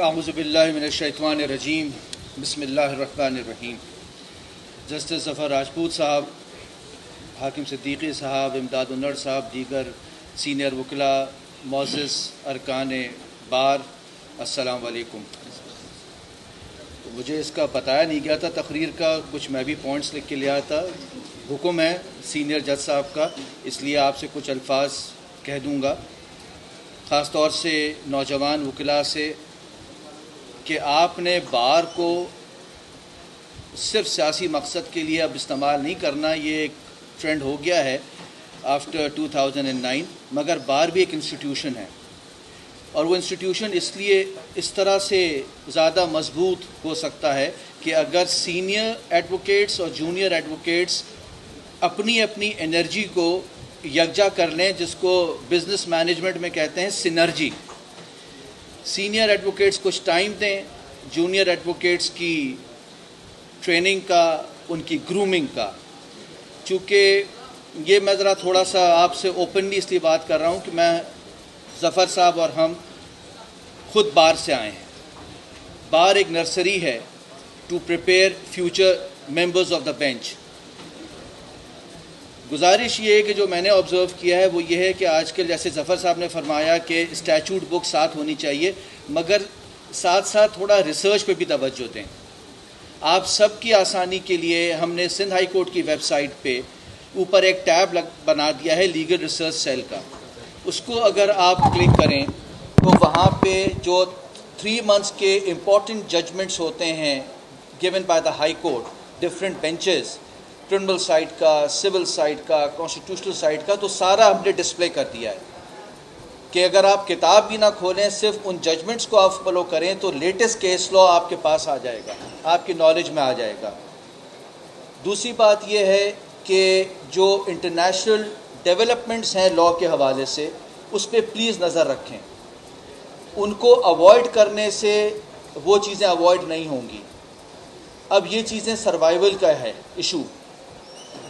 اعوذ باللہ من الشیطان الرجیم بسم اللہ الرحمن الرحیم. جسٹس ظفر راجپوت صاحب، حاکم صدیقی صاحب، امداد النر صاحب، دیگر سینئر وکلاء، معزز ارکان بار، السلام علیکم. مجھے اس کا بتایا نہیں گیا تھا تقریر کا، کچھ میں بھی پوائنٹس لکھ کے لیا تھا. حکم ہے سینئر جج صاحب کا، اس لیے آپ سے کچھ الفاظ کہہ دوں گا، خاص طور سے نوجوان وکلاء سے، کہ آپ نے بار کو صرف سیاسی مقصد کے لیے اب استعمال نہیں کرنا. یہ ایک ٹرینڈ ہو گیا ہے آفٹر 2009، مگر بار بھی ایک انسٹیٹیوشن ہے، اور وہ انسٹیٹیوشن اس لیے اس طرح سے زیادہ مضبوط ہو سکتا ہے کہ اگر سینئر ایڈوکیٹس اور جونیئر ایڈوکیٹس اپنی اپنی انرجی کو یکجا کر لیں، جس کو بزنس مینجمنٹ میں کہتے ہیں سینرجی. سینئر ایڈوکیٹس کچھ ٹائم دیں جونیئر ایڈوکیٹس کی ٹریننگ کا، ان کی گرومنگ کا. چونکہ یہ میں ذرا تھوڑا سا آپ سے اوپنلی اس لیے بات کر رہا ہوں کہ میں ظفر صاحب اور ہم خود بار سے آئے ہیں. بار ایک نرسری ہے to prepare future members of the bench. گزارش یہ ہے کہ جو میں نے آبزرو کیا ہے وہ یہ ہے کہ آج کل جیسے ظفر صاحب نے فرمایا کہ اسٹیچوٹ بک ساتھ ہونی چاہیے، مگر ساتھ ساتھ تھوڑا ریسرچ پہ بھی توجہ دیں. آپ سب کی آسانی کے لیے ہم نے سندھ ہائی کورٹ کی ویب سائٹ پہ اوپر ایک ٹیب بنا دیا ہے لیگل ریسرچ سیل کا. اس کو اگر آپ کلک کریں تو وہاں پہ جو 3 months کے امپورٹنٹ ججمنٹس ہوتے ہیں given by the high court, different benches, criminal side کا، سول سائڈ کا، کانسٹیٹیوشنل سائڈ کا، تو سارا ہم نے ڈسپلے کر دیا ہے کہ اگر آپ کتاب بھی نہ کھولیں، صرف ان ججمنٹس کو آپ فالو کریں تو لیٹسٹ کیس لا آپ کے پاس آ جائے گا، آپ کی نالج میں آ جائے گا. دوسری بات یہ ہے کہ جو انٹرنیشنل ڈیولپمنٹس ہیں لا کے حوالے سے، اس پہ پلیز نظر رکھیں. ان کو اوائڈ کرنے سے وہ چیزیں اوائڈ نہیں ہوں گی. اب یہ چیزیں سروائیول کا ہے ایشو.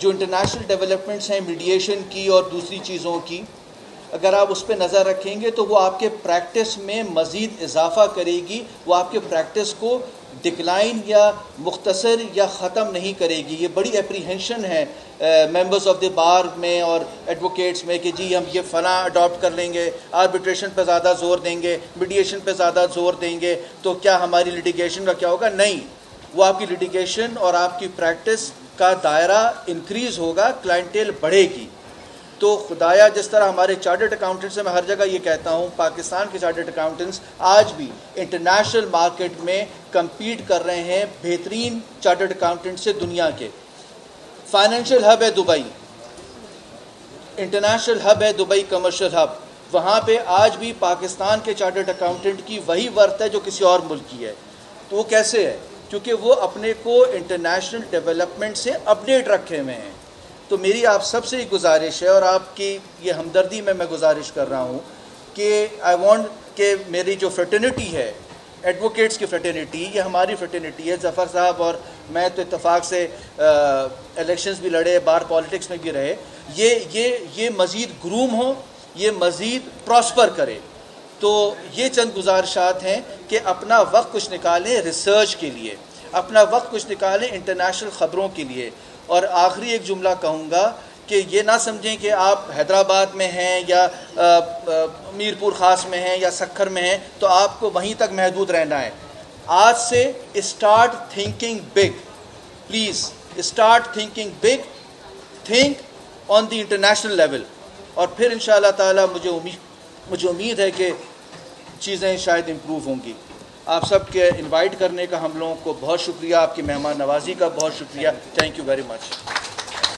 جو انٹرنیشنل ڈیولپمنٹس ہیں میڈیشن کی اور دوسری چیزوں کی، اگر آپ اس پہ نظر رکھیں گے تو وہ آپ کے پریکٹس میں مزید اضافہ کرے گی. وہ آپ کے پریکٹس کو ڈکلائن یا مختصر یا ختم نہیں کرے گی. یہ بڑی اپریہنشن ہے ممبرز آف دی بار میں اور ایڈوکیٹس میں کہ جی ہم یہ فلاں اڈاپٹ کر لیں گے، آربیٹریشن پہ زیادہ زور دیں گے، میڈیشن پہ زیادہ زور دیں گے تو کیا ہماری لیٹیگیشن کا کیا ہوگا. نہیں، وہ آپ کی لیٹیگیشن اور آپ کی پریکٹس کا دائرہ انکریز ہوگا، کلائنٹیل بڑھے گی. تو خدایا جس طرح ہمارے چارٹرڈ اکاؤنٹنٹس ہیں، میں ہر جگہ یہ کہتا ہوں، پاکستان کے چارٹرڈ اکاؤنٹنٹس آج بھی انٹرنیشنل مارکیٹ میں کمپیٹ کر رہے ہیں بہترین چارٹرڈ اکاؤنٹنٹ سے دنیا کے. فائنینشیل ہب ہے دبئی، انٹرنیشنل ہب ہے دبئی کمرشل ہب. وہاں پہ آج بھی پاکستان کے چارٹرڈ اکاؤنٹنٹ کی وہی ورتھ ہے جو کسی اور ملک کی ہے. تو وہ کیسے ہے؟ کیونکہ وہ اپنے کو انٹرنیشنل ڈیولپمنٹ سے اپڈیٹ رکھے ہوئے ہیں. تو میری آپ سب سے گزارش ہے، اور آپ کی یہ ہمدردی میں گزارش کر رہا ہوں کہ آئی وانٹ کہ میری جو فرٹرنیٹی ہے، ایڈوکیٹس کی فرٹرنیٹی، یہ ہماری فرٹرنیٹی ہے. ظفر صاحب اور میں تو اتفاق سے الیکشنز بھی لڑے، بار پالیٹکس میں بھی رہے. یہ مزید گروم ہو، یہ مزید پراسپر کرے. تو یہ چند گزارشات ہیں کہ اپنا وقت کچھ نکالیں ریسرچ کے لیے، اپنا وقت کچھ نکالیں انٹرنیشنل خبروں کے لیے. اور آخری ایک جملہ کہوں گا کہ یہ نہ سمجھیں کہ آپ حیدرآباد میں ہیں یا میر پور خاص میں ہیں یا سکھر میں ہیں تو آپ کو وہیں تک محدود رہنا ہے. آج سے start thinking big, please start thinking big, think on the international level. اور پھر انشاءاللہ تعالی مجھے امید ہے کہ چیزیں شاید امپروو ہوں گی. آپ سب کے انوائٹ کرنے کا ہم لوگوں کو بہت شکریہ، آپ کی مہمان نوازی کا بہت شکریہ. Thank you very much.